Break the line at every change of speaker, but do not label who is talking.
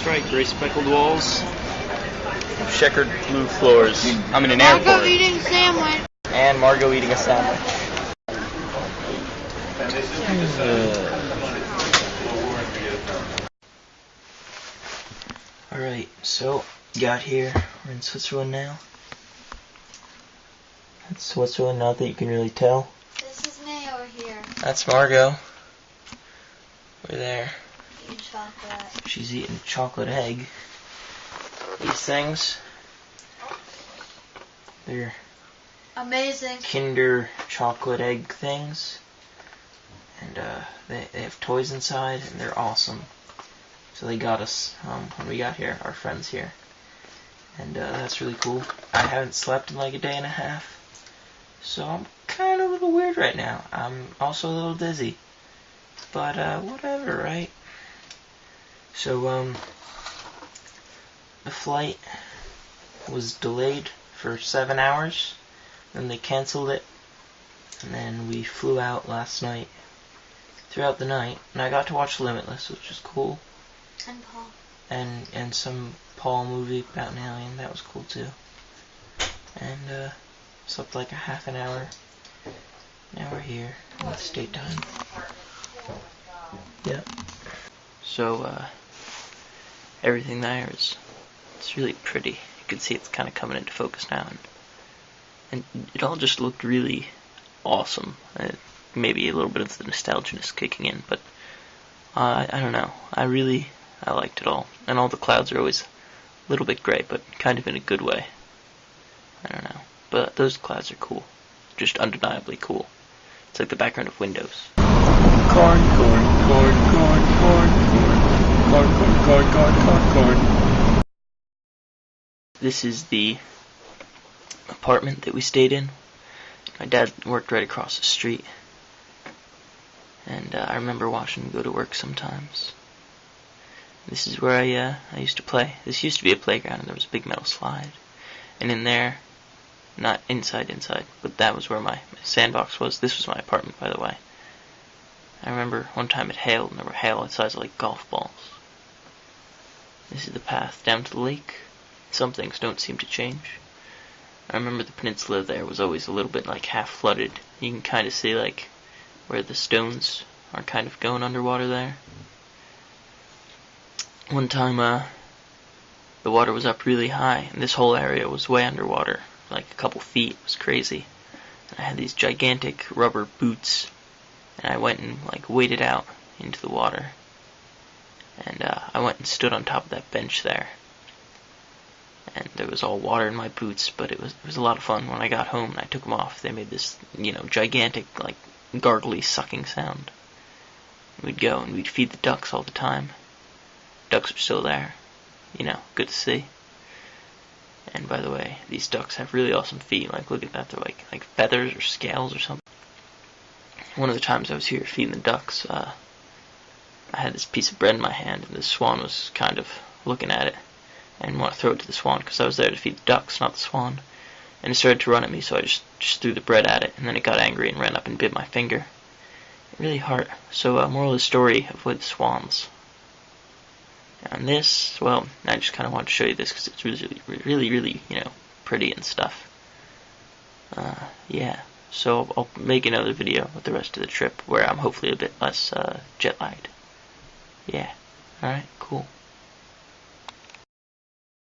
That's right, gray speckled walls.
Checkered blue floors. I'm in an
Margo
airport.
eating sandwich.
And Margo eating a sandwich. Alright, so got here. We're in Switzerland now. That's Switzerland, not that you can really tell.
This is me over here.
That's Margo. We're there.
Eating chocolate.
She's eating chocolate egg. These things, they're
Amazing.
Kinder chocolate egg things. And they have toys inside, and they're awesome. So they got us when we got here, our friends here. And that's really cool. I haven't slept in like a day and a half. So I'm kind of a little weird right now. I'm also a little dizzy. But whatever, right? So the flight was delayed for 7 hours. Then they canceled it. And then we flew out last night. Throughout the night. And I got to watch Limitless, which was cool.
And Paul.
And some Paul movie about an alien. That was cool too. And slept like a half an hour. Now we're here. It's daytime. Yep. So everything there it's really pretty. You can see it's kind of coming into focus now, and it all just looked really awesome. Maybe a little bit of the nostalgia-ness kicking in, but I don't know. I liked it all, and all the clouds are always a little bit gray, but kind of in a good way. I don't know, but those clouds are cool, just undeniably cool. It's like the background of Windows. Corn, corn, corn, corn, corn, corn, corn, corn, corn, corn, corn, corn. This is the apartment that we stayed in. My dad worked right across the street, and I remember watching him go to work sometimes. This is where I used to play. This used to be a playground, and there was a big metal slide. And in there, not inside, but that was where my sandbox was. This was my apartment, by the way. I remember one time it hailed, and there were hail the size of like golf balls. This is the path down to the lake. Some things don't seem to change. I remember the peninsula there was always a little bit like half flooded. You can kind of see like where the stones are kind of going underwater there. One time the water was up really high, and this whole area was way underwater, like a couple feet. It was crazy. And I had these gigantic rubber boots, and I went and like waded out into the water. And I went and stood on top of that bench there. And there was all water in my boots, but it was a lot of fun. When I got home and I took them off, they made this, gigantic, like, gargly sucking sound. We'd go and we'd feed the ducks all the time. Ducks are still there. Good to see. And by the way, these ducks have really awesome feet. Like, look at that. They're like feathers or scales or something. One of the times I was here feeding the ducks, I had this piece of bread in my hand, and the swan was kind of looking at it. I didn't want to throw it to the swan because I was there to feed the ducks, not the swan. And it started to run at me, so I just threw the bread at it, and then it got angry and ran up and bit my finger. It really hurt. So, moral of the story, avoid the swans. And this, well, I just kind of wanted to show you this because it's really, pretty and stuff. Yeah. So I'll make another video with the rest of the trip where I'm hopefully a bit less jet lagged. Yeah. Alright, cool.